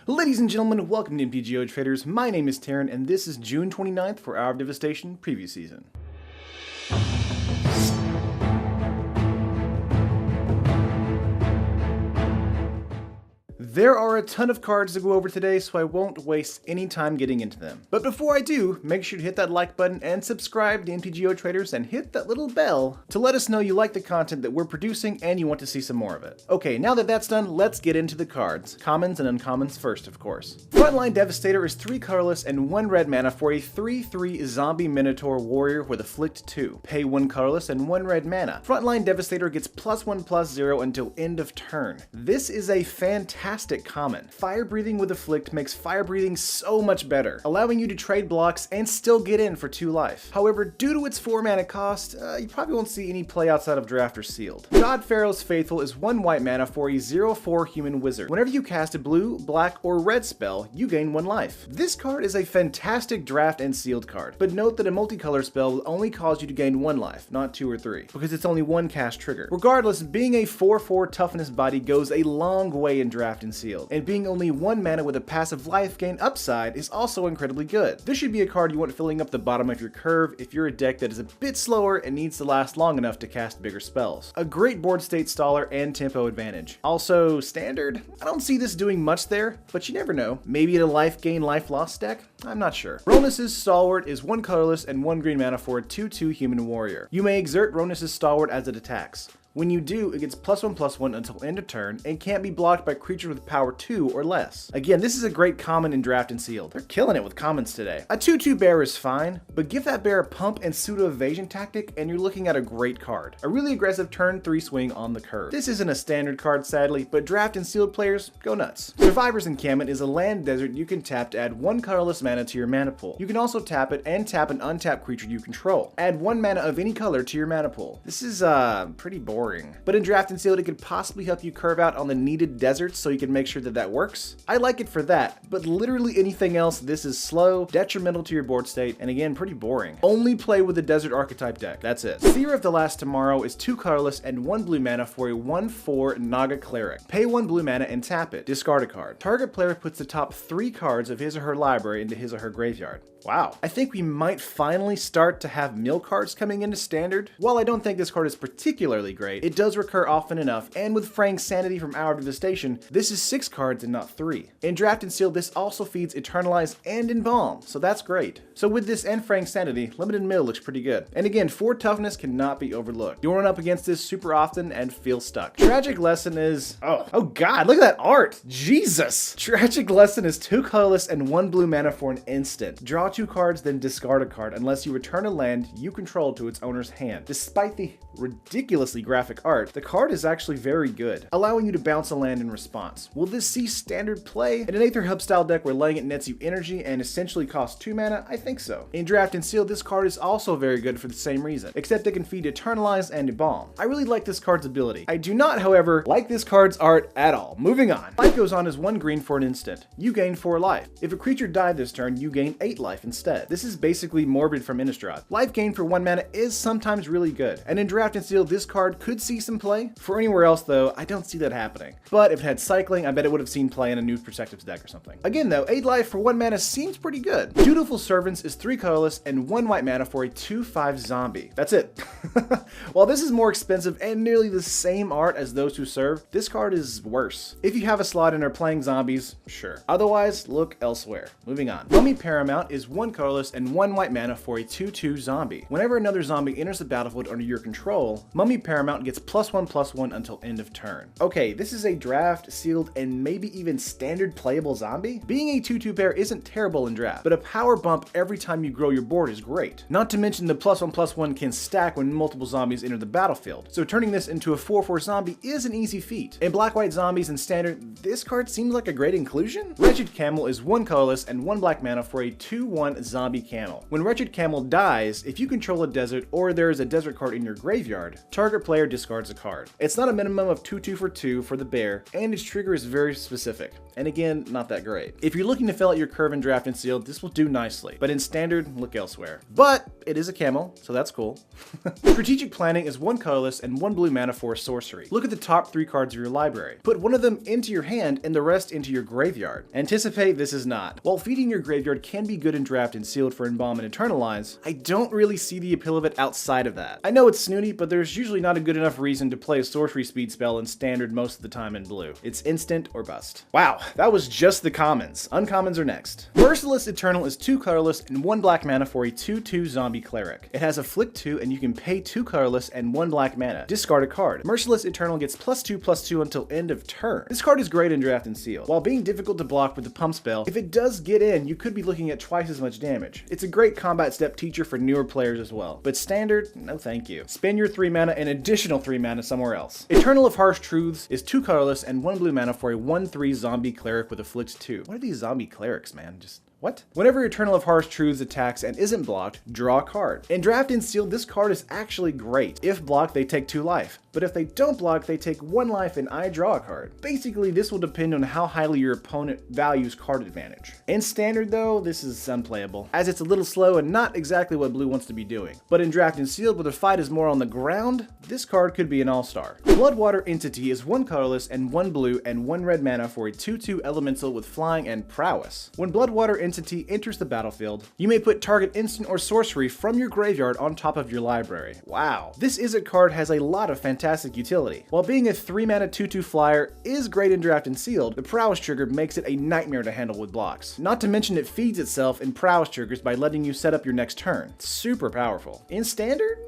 Ladies and gentlemen, welcome to MTGOTraders. My name is Taryn, and this is June 29th for our Devastation preview season. There are a ton of cards to go over today, so I won't waste any time getting into them. But before I do, make sure to hit that like button and subscribe to MTGOTraders and hit that little bell to let us know you like the content that we're producing and you want to see some more of it. Okay, now that that's done, let's get into the cards. Commons and uncommons first, of course. Frontline Devastator is 3 colorless and 1 red mana for a 3/3 zombie minotaur warrior with Afflict 2. Pay 1 colorless and 1 red mana. Frontline Devastator gets +1/+0 until end of turn. This is a fantastic common. Fire breathing with Afflict makes fire breathing so much better, allowing you to trade blocks and still get in for 2 life. However, due to its 4 mana cost, you probably won't see any play outside of draft or sealed. God Pharaoh's Faithful is 1 white mana for a 0/4 human wizard. Whenever you cast a blue, black, or red spell, you gain 1 life. This card is a fantastic draft and sealed card, but note that a multicolor spell will only cause you to gain 1 life, not 2 or 3, because it's only 1 cast trigger. Regardless, being a 4/4 toughness body goes a long way in draft and sealed, and being only 1 mana with a passive life gain upside is also incredibly good. This should be a card you want filling up the bottom of your curve if you're a deck that is a bit slower and needs to last long enough to cast bigger spells. A great board state staller and tempo advantage. Also, standard? I don't see this doing much there, but you never know. Maybe in a life gain, life loss deck? I'm not sure. Ronus's Stalwart is 1 colorless and 1 green mana for a 2/2 human warrior. You may exert Ronus's Stalwart as it attacks. When you do, it gets +1/+1 until end of turn and can't be blocked by creatures with power 2 or less. Again, this is a great common in draft and sealed. They're killing it with commons today. A 2/2 bear is fine, but give that bear a pump and pseudo evasion tactic and you're looking at a great card. A really aggressive turn 3 swing on the curve. This isn't a standard card sadly, but draft and sealed players go nuts. Survivor's Encampment is a land desert you can tap to add 1 colorless mana to your mana pool. You can also tap it and tap an untapped creature you control. Add 1 mana of any color to your mana pool. This is pretty boring. But in draft and sealed, it could possibly help you curve out on the needed deserts so you can make sure that that works. I like it for that, but literally anything else, this is slow, detrimental to your board state, and again, pretty boring. Only play with the desert archetype deck. That's it. Seer of the Last Tomorrow is 2 colorless and 1 blue mana for a 1/4 Naga Cleric. Pay 1 blue mana and tap it. Discard a card. Target player puts the top 3 cards of his or her library into his or her graveyard. Wow. I think we might finally start to have mill cards coming into standard. While I don't think this card is particularly great, it does recur often enough, and with Fraying Sanity from our Devastation, this is 6 cards and not 3. In draft and sealed, this also feeds Eternalize and Embalm, so that's great. So with this and Fraying Sanity, limited mill looks pretty good. And again, 4 toughness cannot be overlooked. You'll run up against this super often and feel stuck. Tragic Lesson is, oh god, look at that art! Jesus! Tragic Lesson is 2 colorless and 1 blue mana for an instant. Draw 2 cards, then discard a card unless you return a land you control to its owner's hand. Despite the ridiculously graphic art, the card is actually very good, allowing you to bounce a land in response. Will this see standard play? In an Aether Hub style deck where laying it nets you energy and essentially costs 2 mana, I think so. In draft and sealed, this card is also very good for the same reason, except it can feed Eternalize and Embalm. I really like this card's ability. I do not, however, like this card's art at all. Moving on. Life Goes On is 1 green for an instant. You gain 4 life. If a creature died this turn, you gain 8 life instead. This is basically Morbid from Innistrad. Life gain for 1 mana is sometimes really good, and in draft and sealed, this card could see some play. For anywhere else though, I don't see that happening. But if it had cycling, I bet it would have seen play in a new Perspectives deck or something. Again though, 8 life for 1 mana seems pretty good. Dutiful Servants is 3 colorless and 1 white mana for a 2/5 zombie. That's it. While this is more expensive and nearly the same art as those who serve, this card is worse. If you have a slot and are playing zombies, sure. Otherwise, look elsewhere. Moving on. Mummy Paramount is 1 colorless and 1 white mana for a 2/2 zombie. Whenever another zombie enters the battlefield under your control, Mummy Paramount gets +1/+1 until end of turn. Okay, this is a draft, sealed, and maybe even standard playable zombie? Being a 2/2 bear isn't terrible in draft, but a power bump every time you grow your board is great. Not to mention the +1/+1 can stack when multiple zombies enter the battlefield, so turning this into a 4/4 zombie is an easy feat. In black-white zombies and standard, this card seems like a great inclusion. Wretched Camel is 1 colorless and 1 black mana for a 2/1 zombie camel. When Wretched Camel dies, if you control a desert or there is a desert card in your graveyard, target player bear discards a card. It's not a minimum of 2/2 for 2 for the bear, and its trigger is very specific. And again, not that great. If you're looking to fill out your curve in Draft and Sealed, this will do nicely. But in Standard, look elsewhere. But it is a camel, so that's cool. Strategic Planning is 1 colorless and 1 blue mana for a sorcery. Look at the top 3 cards of your library. Put one of them into your hand and the rest into your graveyard. Anticipate this is not. While feeding your graveyard can be good in Draft and Sealed for Embalm and Eternalize, I don't really see the appeal of it outside of that. I know it's snooty, but there's usually not a good enough reason to play a sorcery speed spell in Standard most of the time in blue. It's instant or bust. Wow, that was just the commons. Uncommons are next. Merciless Eternal is 2 colorless and 1 black mana for a 2/2 zombie cleric. It has Afflict 2 and you can pay 2 colorless and 1 black mana. Discard a card. Merciless Eternal gets +2/+2 until end of turn. This card is great in Draft and Sealed. While being difficult to block with the pump spell, if it does get in, you could be looking at twice as much damage. It's a great combat step teacher for newer players as well. But Standard, no thank you. Spend your 3 mana and additional 3 mana somewhere else. Eternal of Harsh Truths is 2 colorless and 1 blue mana for a 1/3 zombie cleric with Afflict 2. What are these zombie clerics, man? What? Whenever Eternal of Harsh Truths attacks and isn't blocked, draw a card. In Draft and Sealed, this card is actually great. If blocked, they take 2 life. But if they don't block, they take 1 life and I draw a card. Basically, this will depend on how highly your opponent values card advantage. In Standard though, this is unplayable, as it's a little slow and not exactly what blue wants to be doing. But in Draft and Sealed, where the fight is more on the ground, this card could be an all-star. Bloodwater Entity is 1 colorless and 1 blue and 1 red mana for a 2/2 elemental with flying and prowess. When Bloodwater Entity enters the battlefield, you may put target instant or sorcery from your graveyard on top of your library. Wow. This Izzet card has a lot of fantastic utility. While being a 3 mana 2/2 flyer is great in Draft and Sealed, the prowess trigger makes it a nightmare to handle with blocks. Not to mention it feeds itself in prowess triggers by letting you set up your next turn. It's super powerful. In Standard?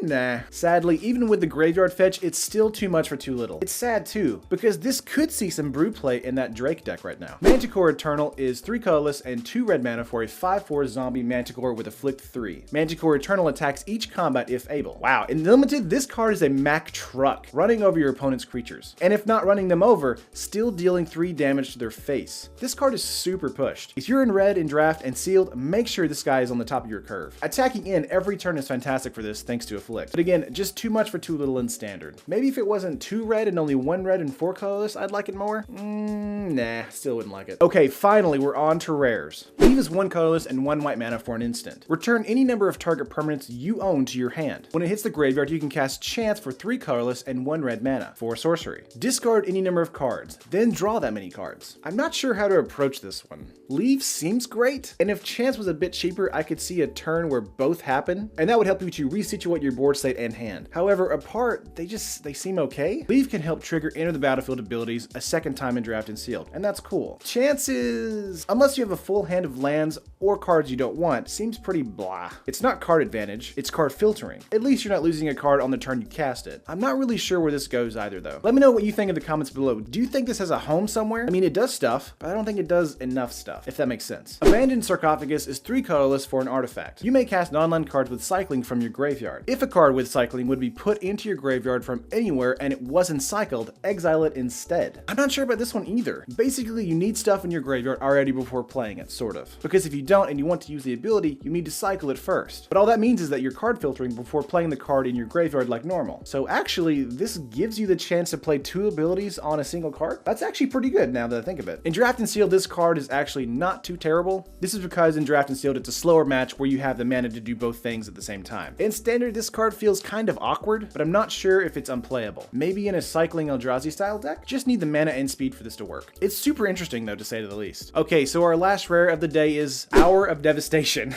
Nah. Sadly, even with the graveyard fetch, it's still too much for too little. It's sad too, because this could see some brew play in that Drake deck right now. Manticore Eternal is 3 colorless and 2 red mana for a 5/4 zombie Manticore with Afflict 3. Manticore Eternal attacks each combat if able. Wow, in Limited, this card is a Mack truck, running over your opponent's creatures. And if not running them over, still dealing 3 damage to their face. This card is super pushed. If you're in red in Draft and Sealed, make sure this guy is on the top of your curve. Attacking in every turn is fantastic for this, thanks to Afflict. But again, just too much for too little in Standard. Maybe if it wasn't 2 red and only 1 red and 4 colorless, I'd like it more. Nah, still wouldn't like it. Okay, finally, we're on to rares. Leave is 1 colorless and 1 white mana for an instant. Return any number of target permanents you own to your hand. When it hits the graveyard, you can cast Chance for 3 colorless and 1 red mana for a sorcery. Discard any number of cards, then draw that many cards. I'm not sure how to approach this one. Leave seems great, and if Chance was a bit cheaper, I could see a turn where both happen, and that would help you to resituate your board state and hand. However, apart, they seem okay. Leave can help trigger enter the battlefield abilities a second time in Draft and Sealed, and that's cool. Chances, unless you have a full hand of lands or cards you don't want, seems pretty blah. It's not card advantage, it's card filtering. At least you're not losing a card on the turn you cast it. I'm not really sure where this goes either though. Let me know what you think in the comments below. Do you think this has a home somewhere? I mean, it does stuff, but I don't think it does enough stuff, if that makes sense. Abandoned Sarcophagus is 3 colorless for an artifact. You may cast non-land cards with cycling from your graveyard. If a card with cycling would be put into your graveyard from anywhere and it wasn't cycled, exile it instead. I'm not sure about this one either. Basically, you need stuff in your graveyard already before playing it, sort of. Because if you don't and you want to use the ability, you need to cycle it first. But all that means is that you're card filtering before playing the card in your graveyard like normal. So actually, this gives you the chance to play 2 abilities on a single card? That's actually pretty good now that I think of it. In Draft and Sealed, this card is actually not too terrible. This is because in Draft and Sealed, it's a slower match where you have the mana to do both things at the same time. In Standard, this card feels kind of awkward, but I'm not sure if it's unplayable. Maybe in a cycling Eldrazi style deck? Just need the mana and speed for this to work. It's super interesting though, to say the least. Okay, so our last rare of the day is Hour of Devastation.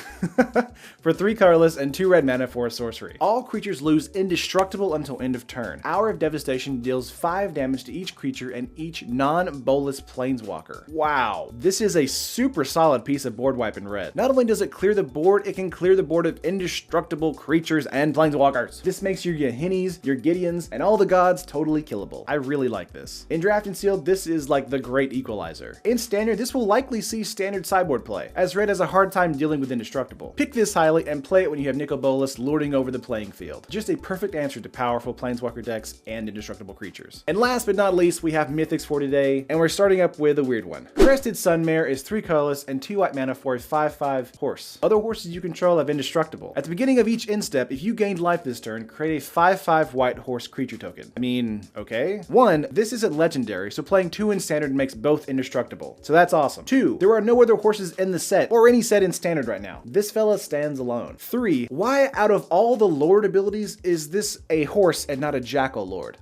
For 3 colorless and 2 red mana for a sorcery. All creatures lose indestructible until end of turn. Hour of Devastation deals 5 damage to each creature and each non-bolus planeswalker. Wow, this is a super solid piece of board wipe in red. Not only does it clear the board, it can clear the board of indestructible creatures and planeswalkers. This makes your Yahinis, your Gideons, and all the gods totally killable. I really like this. In Draft and Sealed, this is like the great equalizer. In Standard, this will likely see Standard sideboard play, as red has a hard time dealing with indestructible. Pick this highly and play it when you have Nicol Bolas lording over the playing field. Just a perfect answer to powerful planeswalker decks and indestructible creatures. And last but not least, we have Mythics for today, and we're starting up with a weird one. Crested Sunmare is 3 colorless and 2 white mana for a 5/5 horse. Other horses you control have indestructible. At the beginning of each instep, if you gained life this turn, create a 5/5 white horse creature token. I mean, okay. 1, this isn't legendary, so playing 2 in standard makes both indestructible. So that's awesome. 2, there are no other horses in the set, or any set in standard right now. This fella stands alone. 3, why out of all the lord abilities is this a horse and not a jackal lord?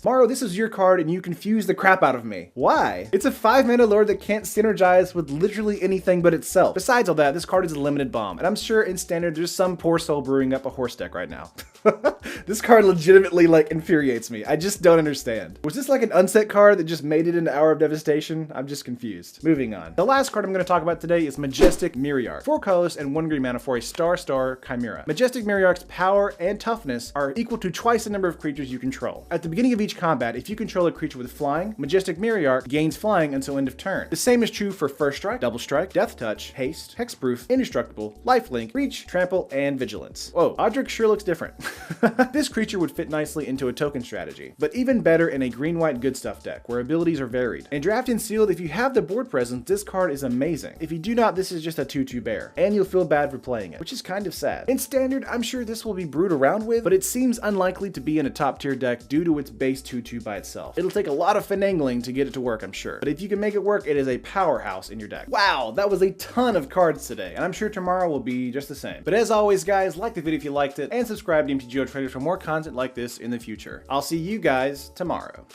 Maro, this is your card and you confuse the crap out of me. Why? It's a 5-mana lord that can't synergize with literally anything but itself. Besides all that, this card is a limited bomb, and I'm sure in standard there's some poor soul brewing up a horse deck right now. This card legitimately like infuriates me. I just don't understand. Was this like an unset card that just made it into Hour of Devastation? I'm just confused. Moving on. The last card I'm going to talk about today is Majestic Myriarch. 4 colors and 1 green mana for a star chimera. Majestic Myriarch's power and toughness are equal to twice the number of creatures you control. At the beginning of each combat, if you control a creature with flying, Majestic Myriarch gains flying until end of turn. The same is true for First Strike, Double Strike, Death Touch, Haste, Hexproof, Indestructible, Lifelink, Reach, Trample, and Vigilance. Whoa, Odric sure looks different. This creature would fit nicely into a token strategy, but even better in a green-white good stuff deck where abilities are varied. In Draft and Sealed, if you have the board presence, this card is amazing. If you do not, this is just a 2/2 bear, and you'll feel bad for playing it, which is kind of sad. In Standard, I'm sure this will be brewed around with, but it seems unlikely to be in a top tier deck due to its base 2/2 by itself. It'll take a lot of finagling to get it to work, I'm sure, but if you can make it work, it is a powerhouse in your deck. Wow, that was a ton of cards today, and I'm sure tomorrow will be just the same. But as always, guys, like the video if you liked it, and subscribe to MTGOTraders for more content like this in the future. I'll see you guys tomorrow.